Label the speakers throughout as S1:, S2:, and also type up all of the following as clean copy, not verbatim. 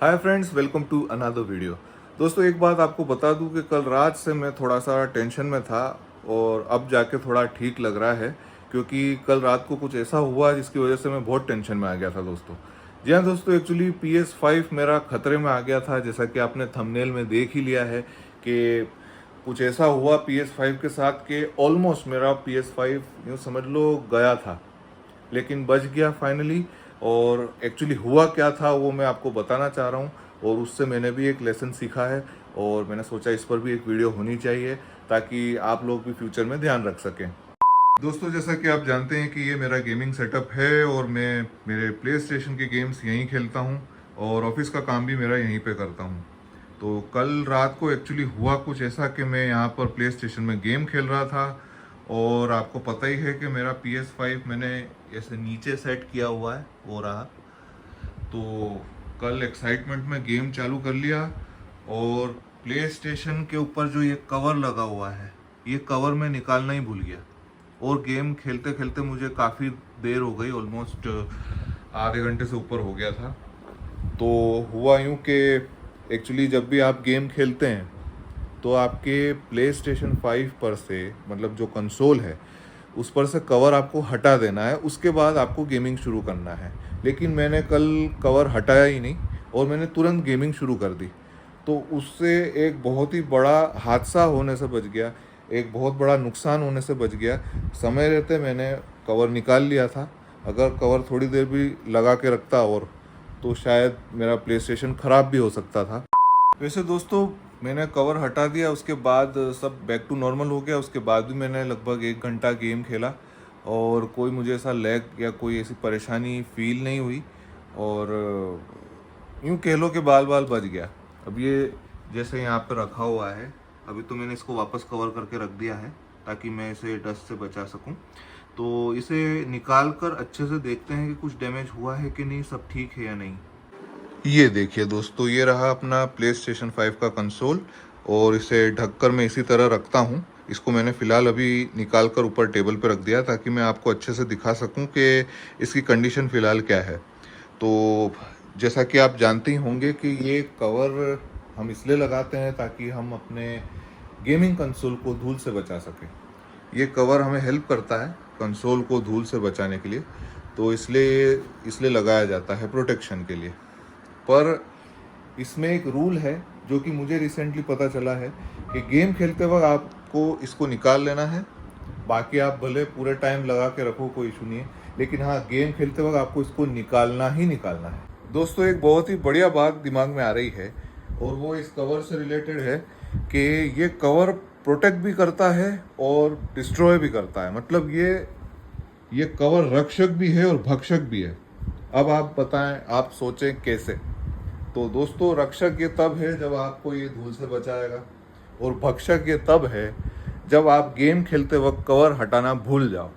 S1: Hi friends, welcome to another video. दोस्तों, एक बात आपको बता दूं कि कल रात से मैं थोड़ा सा टेंशन में था और अब जाके थोड़ा ठीक लग रहा है, क्योंकि कल रात को कुछ ऐसा हुआ जिसकी वजह से मैं बहुत टेंशन में आ गया था दोस्तों। जी हाँ दोस्तों, एक्चुअली PS5 मेरा खतरे में आ गया था। जैसा कि आपने थंबनेल में देख ही लिया है कि कुछ ऐसा हुआ PS5 के साथ कि ऑलमोस्ट मेरा PS5 यूँ समझ लो गया था, लेकिन बच गया फाइनली। और एक्चुअली हुआ क्या था वो मैं आपको बताना चाह रहा हूँ, और उससे मैंने भी एक लेसन सीखा है और मैंने सोचा इस पर भी एक वीडियो होनी चाहिए ताकि आप लोग भी फ्यूचर में ध्यान रख सकें। दोस्तों, जैसा कि आप जानते हैं कि ये मेरा गेमिंग सेटअप है और मैं मेरे प्ले स्टेशन के गेम्स यहीं खेलता हूँ और ऑफिस का काम भी मेरा यहीं पे करता हूँ। तो कल रात को एक्चुअली हुआ कुछ ऐसा कि मैं यहाँ पर प्ले स्टेशन में गेम खेल रहा था, और आपको पता ही है कि मेरा PS5 मैंने ऐसे नीचे सेट किया हुआ है, वो रहा। तो कल एक्साइटमेंट में गेम चालू कर लिया और प्ले स्टेशन के ऊपर जो ये कवर लगा हुआ है, ये कवर मैं निकालना ही भूल गया और गेम खेलते खेलते मुझे काफ़ी देर हो गई, ऑलमोस्ट आधे घंटे से ऊपर हो गया था। तो हुआ यूँ कि एक्चुअली जब भी आप गेम खेलते हैं तो आपके प्ले स्टेशन 5 पर से, मतलब जो कंसोल है उस पर से कवर आपको हटा देना है, उसके बाद आपको गेमिंग शुरू करना है। लेकिन मैंने कल कवर हटाया ही नहीं और मैंने तुरंत गेमिंग शुरू कर दी। तो उससे एक बहुत ही बड़ा हादसा होने से बच गया, एक बहुत बड़ा नुकसान होने से बच गया। समय रहते मैंने कवर निकाल लिया था। अगर कवर थोड़ी देर भी लगा के रखता और तो शायद मेरा प्ले स्टेशन ख़राब भी हो सकता था। वैसे दोस्तों, मैंने कवर हटा दिया, उसके बाद सब बैक टू नॉर्मल हो गया। उसके बाद भी मैंने लगभग 1 घंटा गेम खेला और कोई मुझे ऐसा लैग या कोई ऐसी परेशानी फील नहीं हुई, और यूँ कह लो कि बाल बाल बच गया। अब ये जैसे यहाँ पे रखा हुआ है, अभी तो मैंने इसको वापस कवर करके रख दिया है ताकि मैं इसे डस्ट से बचा सकूं। तो इसे निकाल कर अच्छे से देखते हैं कि कुछ डैमेज हुआ है कि नहीं, सब ठीक है या नहीं। ये देखिए दोस्तों, ये रहा अपना प्ले स्टेशन 5 का कंसोल, और इसे ढककर मैं इसी तरह रखता हूँ। इसको मैंने फ़िलहाल अभी निकाल कर ऊपर टेबल पर रख दिया ताकि मैं आपको अच्छे से दिखा सकूँ कि इसकी कंडीशन फ़िलहाल क्या है। तो जैसा कि आप जानते ही होंगे कि ये कवर हम इसलिए लगाते हैं ताकि हम अपने गेमिंग कंसोल को धूल से बचा सकें। ये कवर हमें हेल्प करता है कंसोल को धूल से बचाने के लिए, तो इसलिए लगाया जाता है प्रोटेक्शन के लिए। पर इसमें एक रूल है जो कि मुझे रिसेंटली पता चला है कि गेम खेलते वक्त आपको इसको निकाल लेना है। बाकी आप भले पूरे टाइम लगा के रखो, कोई इशू नहीं है, लेकिन हाँ, गेम खेलते वक्त आपको इसको निकालना ही निकालना है। दोस्तों, एक बहुत ही बढ़िया बात दिमाग में आ रही है और वो इस कवर से रिलेटेड है कि ये कवर प्रोटेक्ट भी करता है और डिस्ट्रॉय भी करता है। मतलब ये कवर रक्षक भी है और भक्षक भी है। अब आप बताएं, आप सोचें कैसे। तो दोस्तों, रक्षक ये तब है जब आपको ये धूल से बचाएगा, और भक्षक ये तब है जब आप गेम खेलते वक्त कवर हटाना भूल जाओ,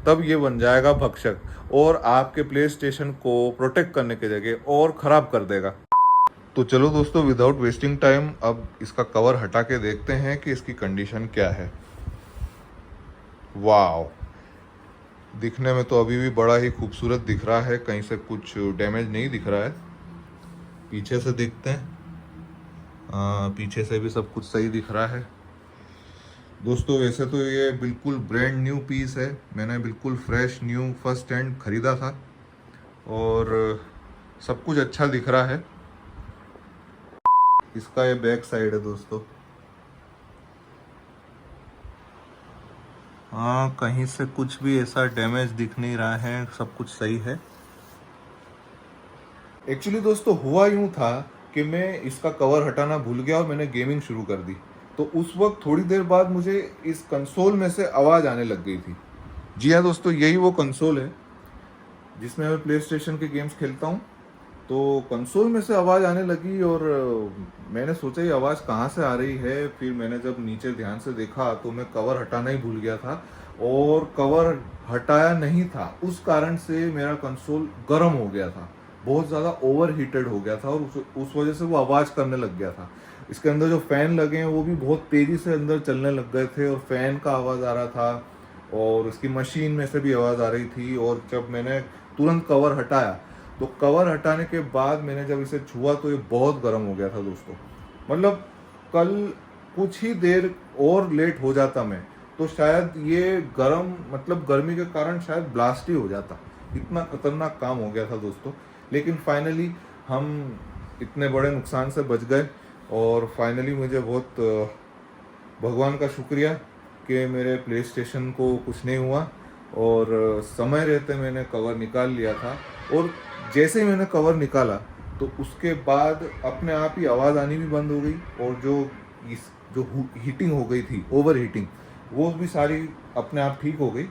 S1: तब ये बन जाएगा भक्षक और आपके प्ले स्टेशन को प्रोटेक्ट करने की जगह और ख़राब कर देगा। तो चलो दोस्तों, विदाउट वेस्टिंग टाइम अब इसका कवर हटा के देखते हैं कि इसकी कंडीशन क्या है। वाह, दिखने में तो अभी भी बड़ा ही खूबसूरत दिख रहा है, कहीं से कुछ डैमेज नहीं दिख रहा है। पीछे से देखते हैं, पीछे से भी सब कुछ सही दिख रहा है। दोस्तों, वैसे तो ये बिल्कुल ब्रांड न्यू पीस है, मैंने बिल्कुल फ्रेश न्यू फर्स्ट हैंड ख़रीदा था और सब कुछ अच्छा दिख रहा है। इसका ये बैक साइड है दोस्तों। हाँ, कहीं से कुछ भी ऐसा डैमेज दिख नहीं रहा है, सब कुछ सही है। एक्चुअली दोस्तों, हुआ यूं था कि मैं इसका कवर हटाना भूल गया और मैंने गेमिंग शुरू कर दी। तो उस वक्त थोड़ी देर बाद मुझे इस कंसोल में से आवाज़ आने लग गई थी। जी हाँ दोस्तों, यही वो कंसोल है जिसमें मैं प्ले स्टेशन के गेम्स खेलता हूँ। तो कंसोल में से आवाज़ आने लगी और मैंने सोचा ये आवाज़ कहाँ से आ रही है। फिर मैंने जब नीचे ध्यान से देखा तो मैं कवर हटाना ही भूल गया था और कवर हटाया नहीं था। उस कारण से मेरा कंसोल गर्म हो गया था, बहुत ज़्यादा ओवर हीटेड हो गया था और उस वजह से वो आवाज़ करने लग गया था। इसके अंदर जो फ़ैन लगे हैं वो भी बहुत तेज़ी से अंदर चलने लग गए थे और फ़ैन का आवाज़ आ रहा था और उसकी मशीन में से भी आवाज़ आ रही थी। और जब मैंने तुरंत कवर हटाया तो कवर हटाने के बाद मैंने जब इसे छुआ तो ये बहुत गर्म हो गया था दोस्तों। मतलब कल कुछ ही देर और लेट हो जाता मैं तो शायद ये गर्म मतलब गर्मी के कारण शायद ब्लास्ट ही हो जाता। इतना खतरनाक काम हो गया था दोस्तों। लेकिन फाइनली हम इतने बड़े नुकसान से बच गए और फाइनली मुझे बहुत भगवान का शुक्रिया कि मेरे प्ले स्टेशन को कुछ नहीं हुआ और समय रहते मैंने कवर निकाल लिया था। और जैसे ही मैंने कवर निकाला तो उसके बाद अपने आप ही आवाज़ आनी भी बंद हो गई और जो हीटिंग हो गई थी, ओवर हीटिंग, वो भी सारी अपने आप ठीक हो गई।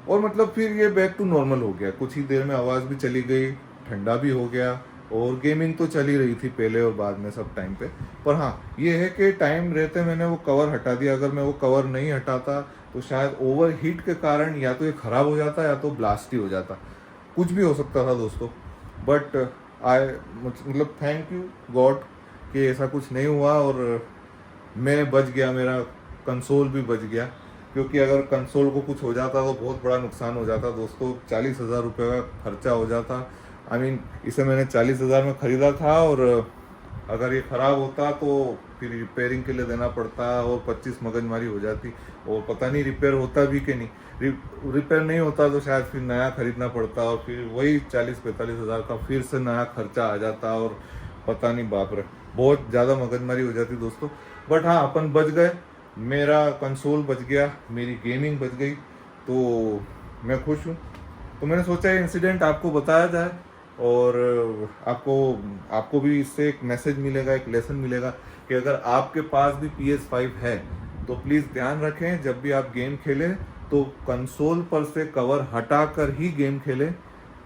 S1: और मतलब फिर ये बैक टू नॉर्मल हो गया। कुछ ही देर में आवाज़ भी चली गई, ठंडा भी हो गया और गेमिंग तो चली रही थी पहले और बाद में सब टाइम पे। पर हाँ, ये है कि टाइम रहते मैंने वो कवर हटा दिया। अगर मैं वो कवर नहीं हटाता तो शायद ओवर हीट के कारण या तो ये ख़राब हो जाता या तो ब्लास्ट ही हो जाता, कुछ भी हो सकता था दोस्तों। बट मतलब थैंक यू गॉड कि ऐसा कुछ नहीं हुआ और मैं बच गया, मेरा कंसोल भी बच गया। क्योंकि अगर कंसोल को कुछ हो जाता तो बहुत बड़ा नुकसान हो जाता दोस्तों। 40,000 रुपये का खर्चा हो जाता। इसे मैंने 40,000 में ख़रीदा था और अगर ये ख़राब होता तो फिर रिपेयरिंग के लिए देना पड़ता और 25 मगजमारी हो जाती और पता नहीं रिपेयर होता भी कि नहीं। रिपेयर नहीं होता तो शायद फिर नया ख़रीदना पड़ता और फिर वही 40-45,000 का फिर से नया खर्चा आ जाता और पता नहीं, बाप रे, बहुत ज़्यादा मगजमारी हो जाती दोस्तों। बट हाँ, अपन बच गए, मेरा कंसोल बच गया, मेरी गेमिंग बच गई, तो मैं खुश हूँ। तो मैंने सोचा ये इंसिडेंट आपको बताया जाए और आपको भी इससे एक मैसेज मिलेगा, एक लेसन मिलेगा कि अगर आपके पास भी PS5 है तो प्लीज़ ध्यान रखें, जब भी आप गेम खेलें तो कंसोल पर से कवर हटा कर ही गेम खेलें।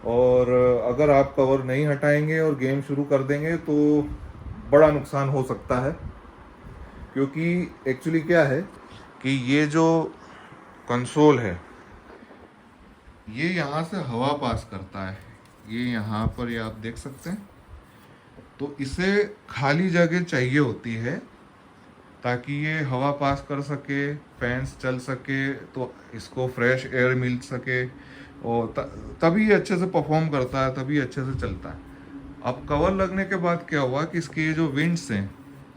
S1: और अगर आप कवर नहीं हटाएंगे और गेम शुरू कर देंगे तो बड़ा नुकसान हो सकता है। क्योंकि एक्चुअली क्या है कि ये जो कंसोल है ये यहाँ से हवा पास करता है, ये यहाँ पर ये आप देख सकते हैं। तो इसे खाली जगह चाहिए होती है ताकि ये हवा पास कर सके, फैंस चल सके, तो इसको फ्रेश एयर मिल सके और तभी ये अच्छे से परफॉर्म करता है, तभी अच्छे से चलता है। अब कवर लगने के बाद क्या हुआ कि इसके जो विंड्स हैं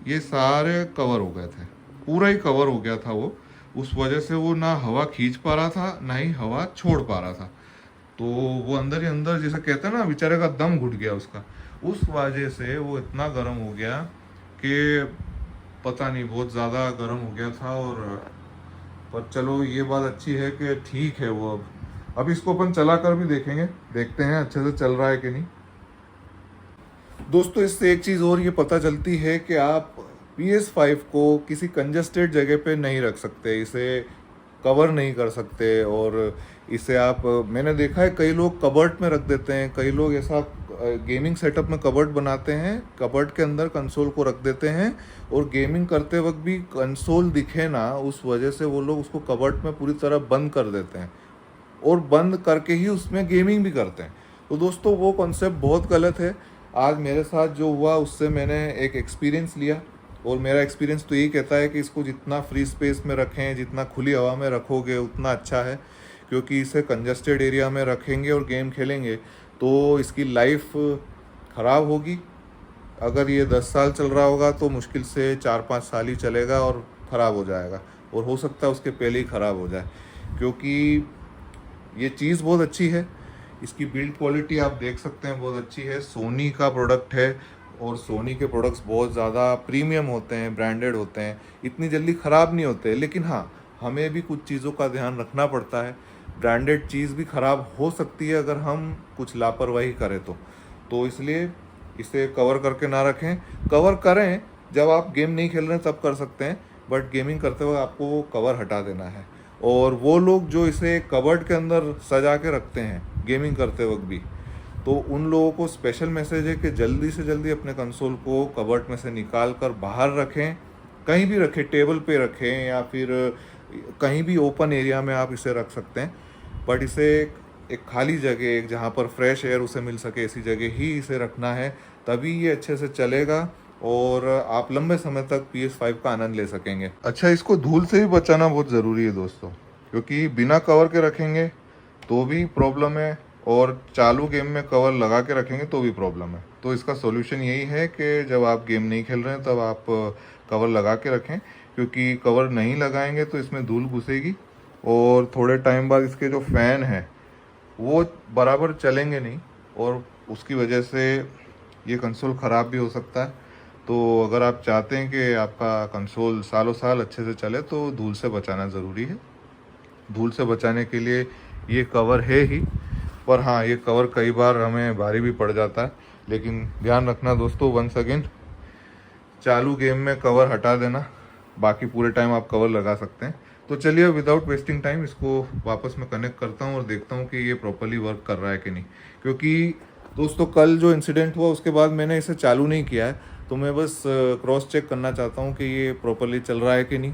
S1: ये सारे कवर हो गए थे, पूरा ही कवर हो गया था वो। उस वजह से वो ना हवा खींच पा रहा था ना ही हवा छोड़ पा रहा था। तो वो अंदर ही अंदर, जैसे कहते हैं ना, बेचारे का दम घुट गया उसका। उस वजह से वो इतना गर्म हो गया कि पता नहीं, बहुत ज़्यादा गर्म हो गया था। और पर चलो ये बात अच्छी है कि ठीक है वो। अब इसको अपन चला कर भी देखेंगे, देखते हैं अच्छे से चल रहा है कि नहीं। दोस्तों इससे एक चीज़ और ये पता चलती है कि आप PS5 को किसी कंजस्टेड जगह पे नहीं रख सकते, इसे कवर नहीं कर सकते। और इसे आप, मैंने देखा है कई लोग कबर्ड में रख देते हैं, कई लोग ऐसा गेमिंग सेटअप में कबर्ड बनाते हैं, कबर्ड के अंदर कंसोल को रख देते हैं और गेमिंग करते वक्त भी कंसोल दिखे ना, उस वजह से वो लोग उसको कबर्ड में पूरी तरह बंद कर देते हैं और बंद करके ही उसमें गेमिंग भी करते हैं। तो दोस्तों वो कॉन्सेप्ट बहुत गलत है। आज मेरे साथ जो हुआ उससे मैंने एक एक्सपीरियंस लिया और मेरा एक्सपीरियंस तो यही कहता है कि इसको जितना फ्री स्पेस में रखें, जितना खुली हवा में रखोगे उतना अच्छा है। क्योंकि इसे कंजस्टेड एरिया में रखेंगे और गेम खेलेंगे तो इसकी लाइफ ख़राब होगी। अगर ये 10 साल चल रहा होगा तो मुश्किल से 4-5 साल ही चलेगा और ख़राब हो जाएगा, और हो सकता है उसके पहले ही ख़राब हो जाए। क्योंकि ये चीज़ बहुत अच्छी है, इसकी बिल्ड क्वालिटी आप देख सकते हैं बहुत अच्छी है, सोनी का प्रोडक्ट है और सोनी के प्रोडक्ट्स बहुत ज़्यादा प्रीमियम होते हैं, ब्रांडेड होते हैं, इतनी जल्दी ख़राब नहीं होते। लेकिन हाँ, हमें भी कुछ चीज़ों का ध्यान रखना पड़ता है। ब्रांडेड चीज़ भी ख़राब हो सकती है अगर हम कुछ लापरवाही करें तो इसलिए इसे कवर करके ना रखें। कवर करें जब आप गेम नहीं खेल रहे हैं तब कर सकते हैं, बट गेमिंग करते हुए आपको वो कवर हटा देना है। और वो लोग जो इसे कबर्ड के अंदर सजा के रखते हैं गेमिंग करते वक्त भी, तो उन लोगों को स्पेशल मैसेज है कि जल्दी से जल्दी अपने कंसोल को कबर्ड में से निकाल कर बाहर रखें, कहीं भी रखें, टेबल पे रखें या फिर कहीं भी ओपन एरिया में आप इसे रख सकते हैं। बट इसे एक खाली जगह, एक जहाँ पर फ्रेश एयर उसे मिल सके, ऐसी जगह ही इसे रखना है, तभी ये अच्छे से चलेगा और आप लंबे समय तक PS5 का आनंद ले सकेंगे। अच्छा, इसको धूल से भी बचाना बहुत ज़रूरी है दोस्तों, क्योंकि बिना कवर के रखेंगे तो भी प्रॉब्लम है और चालू गेम में कवर लगा के रखेंगे तो भी प्रॉब्लम है। तो इसका सॉल्यूशन यही है कि जब आप गेम नहीं खेल रहे हैं तब आप कवर लगा के रखें, क्योंकि कवर नहीं लगाएंगे तो इसमें धूल घुसेगी और थोड़े टाइम बाद इसके जो फ़ैन हैं वो बराबर चलेंगे नहीं और उसकी वजह से ये कंसोल ख़राब भी हो सकता है। तो अगर आप चाहते हैं कि आपका कंसोल सालों साल अच्छे से चले तो धूल से बचाना ज़रूरी है। धूल से बचाने के लिए ये कवर है ही, पर हाँ ये कवर कई बार हमें भारी भी पड़ जाता है। लेकिन ध्यान रखना दोस्तों, वंस अगेन चालू गेम में कवर हटा देना, बाकी पूरे टाइम आप कवर लगा सकते हैं। तो चलिए विदाउट वेस्टिंग टाइम इसको वापस मैं कनेक्ट करता हूँ और देखता हूँ कि ये प्रॉपरली वर्क कर रहा है कि नहीं। क्योंकि दोस्तों कल जो इंसिडेंट हुआ उसके बाद मैंने इसे चालू नहीं किया है, तो मैं बस क्रॉस चेक करना चाहता हूँ कि ये प्रॉपरली चल रहा है कि नहीं।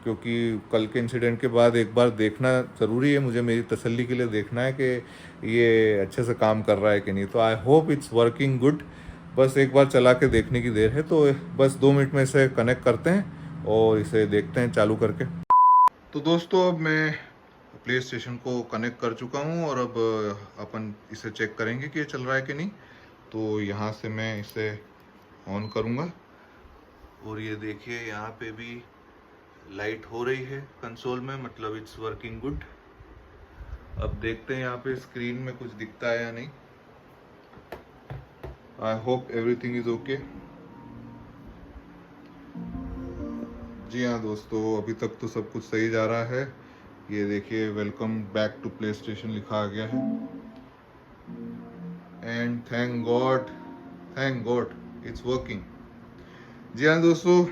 S1: क्योंकि कल के इंसिडेंट के बाद एक बार देखना ज़रूरी है, मुझे मेरी तसल्ली के लिए देखना है कि ये अच्छे से काम कर रहा है कि नहीं। तो I hope it's working good. बस एक बार चला के देखने की देर है, तो बस 2 मिनट में इसे कनेक्ट करते हैं और इसे देखते हैं चालू करके। तो दोस्तों अब मैं प्ले स्टेशन को कनेक्ट कर चुका हूँ और अब अपन इसे चेक करेंगे कि ये चल रहा है कि नहीं। तो यहाँ से मैं इसे ऑन करूँगा और ये देखिए यहाँ पे भी लाइट हो रही है कंसोल में, मतलब इट्स वर्किंग गुड। अब देखते हैं यहाँ पे स्क्रीन में कुछ दिखता है या नहीं। I hope everything is okay. जी हाँ दोस्तों, अभी तक तो सब कुछ सही जा रहा है। ये देखिए welcome back to PlayStation लिखा आ गया है and thank God it's working. जी हाँ दोस्तों,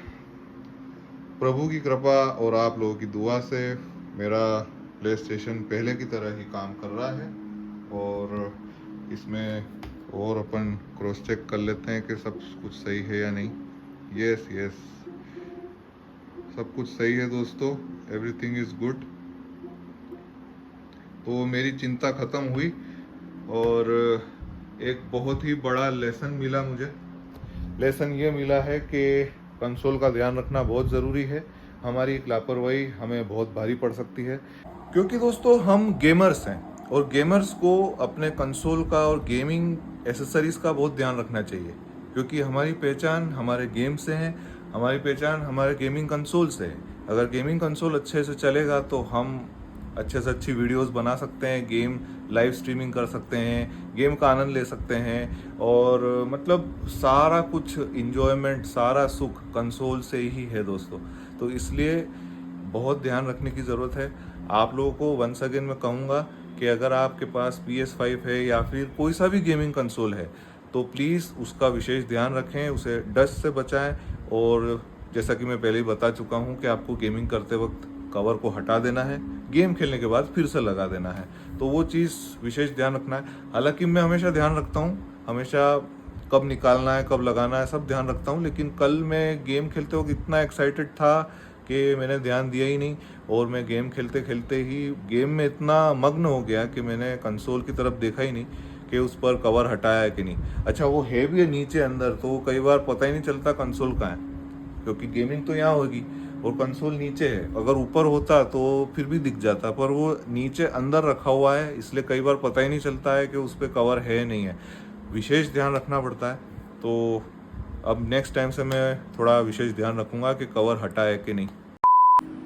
S1: प्रभु की कृपा और आप लोगों की दुआ से मेरा प्ले स्टेशन पहले की तरह ही काम कर रहा है। और इसमें और अपन क्रॉस चेक कर लेते हैं कि सब कुछ सही है या नहीं। यस सब कुछ सही है दोस्तों, एवरीथिंग इज़ गुड। तो मेरी चिंता ख़त्म हुई और एक बहुत ही बड़ा लेसन मिला मुझे। लेसन ये मिला है कि कंसोल का ध्यान रखना बहुत ज़रूरी है। हमारी एक लापरवाही हमें बहुत भारी पड़ सकती है, क्योंकि दोस्तों हम गेमर्स हैं और गेमर्स को अपने कंसोल का और गेमिंग एसेसरीज़ का बहुत ध्यान रखना चाहिए। क्योंकि हमारी पहचान हमारे गेम से है, हमारी पहचान हमारे गेमिंग कंसोल से है। अगर गेमिंग कंसोल अच्छे से चलेगा तो हम अच्छे से अच्छी वीडियोस बना सकते हैं, गेम लाइव स्ट्रीमिंग कर सकते हैं, गेम का आनंद ले सकते हैं और मतलब सारा कुछ इंजॉयमेंट, सारा सुख कंसोल से ही है दोस्तों। तो इसलिए बहुत ध्यान रखने की ज़रूरत है। आप लोगों को वंस अगेन मैं कहूँगा कि अगर आपके पास PS5 है या फिर कोई सा भी गेमिंग कंसोल है तो प्लीज़ उसका विशेष ध्यान रखें, उसे डस्ट से बचाएं। और जैसा कि मैं पहले ही बता चुका हूँ कि आपको गेमिंग करते वक्त कवर को हटा देना है, गेम खेलने के बाद फिर से लगा देना है। तो वो चीज़ विशेष ध्यान रखना है। हालांकि मैं हमेशा ध्यान रखता हूँ, हमेशा कब निकालना है कब लगाना है सब ध्यान रखता हूँ। लेकिन कल मैं गेम खेलते वक्त इतना एक्साइटेड था कि मैंने ध्यान दिया ही नहीं और मैं गेम खेलते खेलते ही गेम में इतना मग्न हो गया कि मैंने कंसोल की तरफ देखा ही नहीं कि उस पर कवर हटाया है कि नहीं। अच्छा वो है भी है नीचे अंदर, तो कई बार पता ही नहीं चलता कंसोल कहाँ है, क्योंकि गेमिंग तो यहाँ होगी और कंसोल नीचे है। अगर ऊपर होता तो फिर भी दिख जाता, पर वो नीचे अंदर रखा हुआ है, इसलिए कई बार पता ही नहीं चलता है कि उस पर कवर है नहीं है। विशेष ध्यान रखना पड़ता है। तो अब नेक्स्ट टाइम से मैं थोड़ा विशेष ध्यान रखूँगा कि कवर हटा है कि नहीं।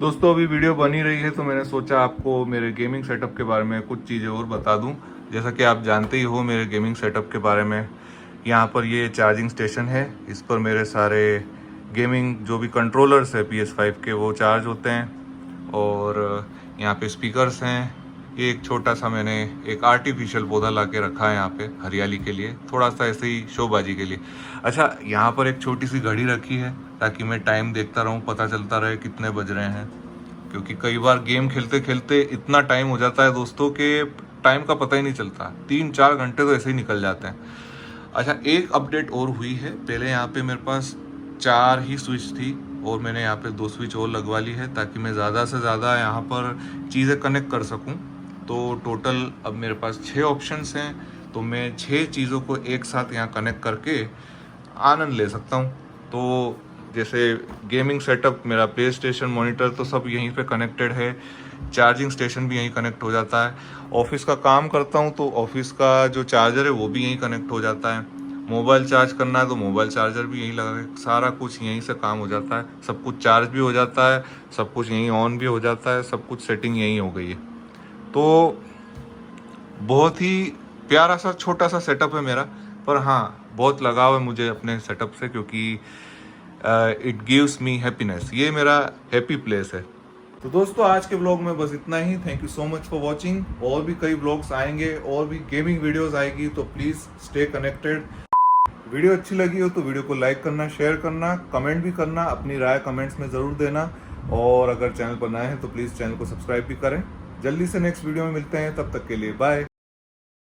S1: दोस्तों अभी वीडियो बनी रही है तो मैंने सोचा आपको मेरे गेमिंग सेटअप के बारे में कुछ चीज़ें और बता दूं। जैसा कि आप जानते ही हो मेरे गेमिंग सेटअप के बारे में। यहाँ पर ये चार्जिंग स्टेशन है, इस पर मेरे सारे गेमिंग जो भी कंट्रोलर्स है PS5 के वो चार्ज होते हैं। और यहाँ पे स्पीकर्स हैं। ये एक छोटा सा मैंने एक आर्टिफिशियल पौधा ला के रखा है यहाँ पे हरियाली के लिए, थोड़ा सा ऐसे ही शोबाजी के लिए। अच्छा यहाँ पर एक छोटी सी घड़ी रखी है ताकि मैं टाइम देखता रहूँ, पता चलता रहे कितने बज रहे हैं। क्योंकि कई बार गेम खेलते खेलते इतना टाइम हो जाता है दोस्तों कि टाइम का पता ही नहीं चलता, 3-4 घंटे तो ऐसे ही निकल जाते हैं। अच्छा एक अपडेट और हुई है, पहले यहाँ पे मेरे पास 4 ही स्विच थी और मैंने यहाँ पे 2 स्विच और लगवा ली है ताकि मैं ज़्यादा से ज़्यादा यहाँ पर चीज़ें कनेक्ट कर सकूँ। तो टोटल अब मेरे पास 6 ऑप्शंस हैं, तो मैं 6 चीज़ों को एक साथ यहाँ कनेक्ट करके आनंद ले सकता हूँ। तो जैसे गेमिंग सेटअप, मेरा प्ले स्टेशन, मॉनिटर तो सब यहीं पे कनेक्टेड है। चार्जिंग स्टेशन भी यहीं कनेक्ट हो जाता है। ऑफिस का काम करता हूँ तो ऑफिस का जो चार्जर है वो भी यहीं कनेक्ट हो जाता है। मोबाइल चार्ज करना है तो मोबाइल चार्जर भी यहीं लगा है। सारा कुछ यहीं से काम हो जाता है, सब कुछ चार्ज भी हो जाता है, सब कुछ यहीं ऑन भी हो जाता है, सब कुछ सेटिंग यहीं हो गई है। तो बहुत ही प्यारा सा छोटा सा सेटअप है मेरा, पर हाँ बहुत लगाव है मुझे अपने सेटअप से, क्योंकि इट गिव्स मी हैप्पीनेस। ये मेरा हैप्पी प्लेस है। तो दोस्तों आज के ब्लॉग में बस इतना ही। Thank you so much for watching. और भी कई ब्लॉग्स आएंगे और भी गेमिंग वीडियोस आएगी, तो प्लीज़ स्टे कनेक्टेड। वीडियो अच्छी लगी हो तो वीडियो को लाइक करना, शेयर करना, कमेंट भी करना, अपनी राय कमेंट्स में ज़रूर देना। और अगर चैनल पर नए हैं तो प्लीज़ चैनल को सब्सक्राइब भी करें। जल्दी से नेक्स्ट वीडियो में मिलते हैं, तब तक के लिए बाय।